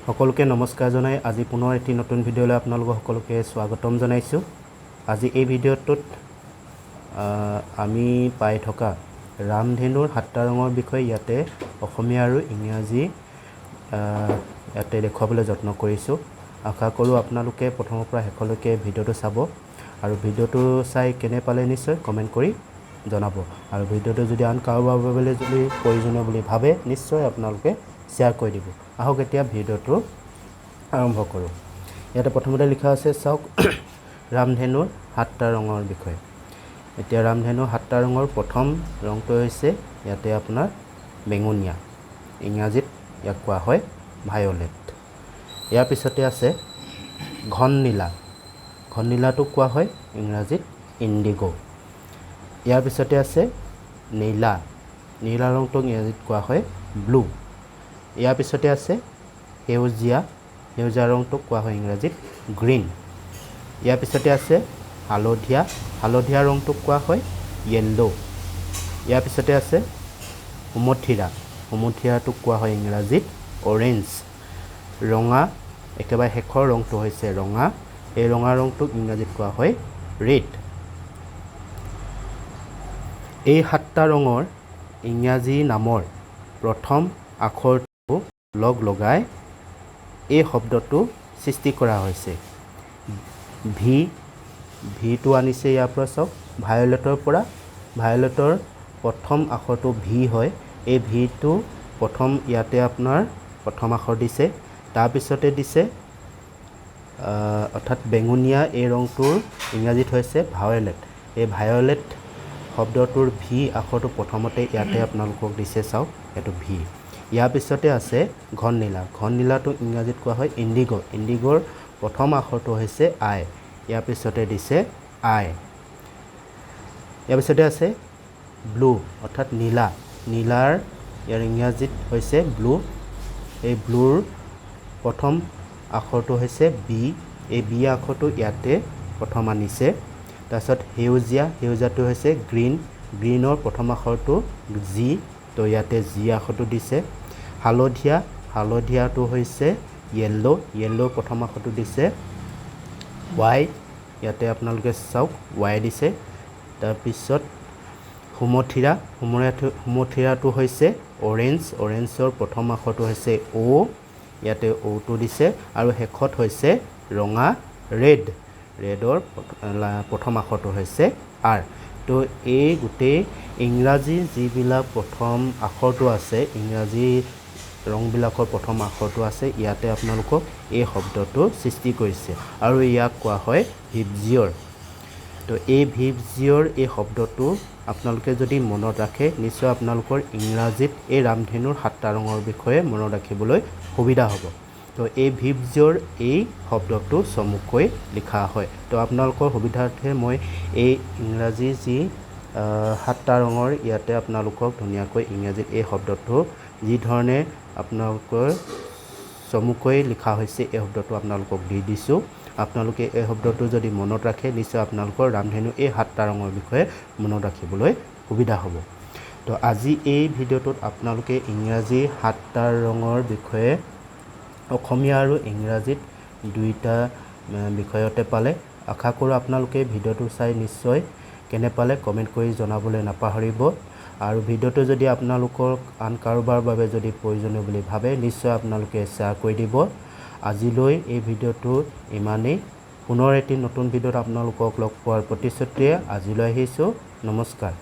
সকলোকে নমস্কাৰ জনাই আজি পুনৰ এটি নতুন ভিডিঅ'লৈ আপোনালোক সকলোকে স্বাগতম জনাইছোঁ। আজি এই ভিডিঅ'টোত আমি পাই থকা ৰামধেনুৰ 7টা ৰঙৰ বিষয়ে ইয়াতে অসমীয়া আৰু ইংৰাজী ইয়াতে দেখুৱাবলৈ যত্ন কৰিছোঁ। আশা কৰোঁ আপোনালোকে প্ৰথমৰ পৰা শেষলৈকে ভিডিঅ'টো চাব আৰু ভিডিঅ'টো চাই কেনে পালে নিশ্চয় কমেণ্ট কৰি জনাব আৰু ভিডিঅ'টো যদি আন কাৰোবাৰ বাবে যদি প্ৰয়োজনীয় বুলি ভাবে নিশ্চয় আপোনালোকে শ্বেয়াৰ কৰি দিব। আহক এতিয়া ভিডিঅ'টো আৰম্ভ কৰোঁ। ইয়াতে প্ৰথমতে লিখা আছে চাওক ৰামধেনুৰ 7টা ৰঙৰ বিষয়ে। এতিয়া ৰামধেনুৰ 7টা ৰঙৰ প্ৰথম ৰংটো হৈছে ইয়াতে আপোনাৰ বেঙুনীয়া, ইংৰাজীত ইয়াক কোৱা হয় ভায়লেট। ইয়াৰ পিছতে আছে ঘন নীলা, ঘন নীলাটো কোৱা হয় ইংৰাজীত ইণ্ডিগো। ইয়াৰ পিছতে আছে নীলা, নীলা ৰংটোক ইংৰাজীত কোৱা হয় ব্লু। ইয়াৰ পিছতে আছে সেউজীয়া, সেউজীয়া ৰংটোক কোৱা হয় ইংৰাজীত গ্ৰীণ। ইয়াৰ পিছতে আছে হালধীয়া, হালধীয়া ৰংটোক কোৱা হয় য়েল্লো। ইয়াৰ পিছতে আছে সুমথিৰা, সুমথিৰাটোক কোৱা হয় ইংৰাজীত অৰেঞ্জ। ৰঙা, একেবাৰে শেষৰ ৰংটো হৈছে ৰঙা, এই ৰঙা ৰংটোক ইংৰাজীত কোৱা হয় ৰেড। এই 7টা ৰঙৰ ইংৰাজী নামৰ প্ৰথম আখৰটো লগ লগাই এই শব্দটো সৃষ্টি কৰা হৈছে। ভিটো আনিছে ইয়াৰ পৰা চাওক ভায়লেটৰ পৰা, ভায়লেটৰ প্ৰথম আখৰটো ভি হয়। এই ভিটো প্ৰথম ইয়াতে আপোনাৰ প্ৰথম আখৰ দিছে, তাৰপিছতে দিছে অৰ্থাৎ বেঙুনীয়া, এই ৰংটোৰ ইংৰাজীত হৈছে ভায়লেট। এই ভায়লেট শব্দটোৰ ভি আখৰটো প্ৰথমতে ইয়াতে আপোনালোকক দিছে চাওক, এইটো ভি। ইয়াৰ পিছতে আছে ঘন নীলা, ঘন নীলাটো ইংৰাজীত কোৱা হয় ইণ্ডিগো, ইণ্ডিগোৰ প্ৰথম আখৰটো হৈছে আই, ইয়াৰ পিছতে দিছে আই। ইয়াৰ পিছতে আছে ব্লু অৰ্থাৎ নীলা, নীলাৰ ইয়াৰ ইংৰাজীত হৈছে ব্লু, এই ব্লুৰ প্ৰথম আখৰটো হৈছে বি, এই বি আখৰটো ইয়াতে প্ৰথম আনিছে। তাৰপিছত সেউজীয়া, সেউজীয়াটো হৈছে গ্ৰীণ, গ্ৰীণৰ প্ৰথম আখৰটো জি, তো ইয়াতে জি আখৰটো দিছে। হালধীয়া, হালধীয়াটো হৈছে য়েল্লো, য়েল্লোৰ প্ৰথম আখৰটো দিছে ৱাই, ইয়াতে আপোনালোকে চাওক ৱাই দিছে। তাৰপিছত সুমথিৰা, সুমথিৰাটো হৈছে অৰেঞ্জ, অৰেঞ্জৰ প্ৰথম আখৰটো হৈছে অ', ইয়াতে অ'টো দিছে। আৰু শেষত হৈছে ৰঙা ৰেড, ৰেডৰ প্ৰথম আখৰটো হৈছে আৰ। তো এই গোটেই ইংৰাজী যিবিলাক প্ৰথম আখৰটো আছে, ইংৰাজী ৰংবিলাকৰ প্ৰথম আখৰটো আছে, ইয়াতে আপোনালোকক এই শব্দটো সৃষ্টি কৰিছে আৰু ইয়াক কোৱা হয় ভিবজিঅ'ৰ। তো এই ভিবজিঅ'ৰ এই শব্দটো আপোনালোকে যদি মনত ৰাখে নিশ্চয় আপোনালোকৰ ইংৰাজীত এই ৰামধেনুৰ 7টা ৰঙৰ বিষয়ে মনত ৰাখিবলৈ সুবিধা হ'ব। তো এই ভিবজিঅ'ৰ এই শব্দটো চমুকৈ লিখা হয়। তো আপোনালোকৰ সুবিধাৰ্থে মই এই ইংৰাজী যি 7টা ৰঙৰ ইয়াতে আপোনালোকক ধুনীয়াকৈ ইংৰাজীত এই শব্দটো যি ধৰণে আপোনালোকৰ চমুকৈ লিখা হৈছে এই শব্দটো আপোনালোকক দি দিছোঁ। আপোনালোকে এই শব্দটো যদি মনত ৰাখে নিশ্চয় আপোনালোকৰ ৰামধেনু এই 7টা ৰঙৰ বিষয়ে মনত ৰাখিবলৈ সুবিধা হ'ব। তো আজি এই ভিডিঅ'টোত আপোনালোকে ইংৰাজী 7টা ৰঙৰ বিষয়ে অসমীয়া আৰু ইংৰাজীত দুইটা বিষয়তে পালে। আশা কৰোঁ আপোনালোকে ভিডিঅ'টো চাই নিশ্চয় কেনে পালে কমেণ্ট কৰি জনাবলৈ নাপাহৰিব আৰু ভিডিঅ'টো যদি আপোনালোকৰ আন কাৰোবাৰ বাবে যদি প্ৰয়োজনীয় বুলি ভাবে নিশ্চয় আপোনালোকে শ্বেয়াৰ কৰি দিব। আজিলৈ এই ভিডিঅ'টো ইমানেই। পুনৰ এটি নতুন ভিডিঅ'ত আপোনালোকক লগ পোৱাৰ প্ৰতিশ্ৰুতিৰে আজিলৈ আহিছোঁ। নমস্কাৰ।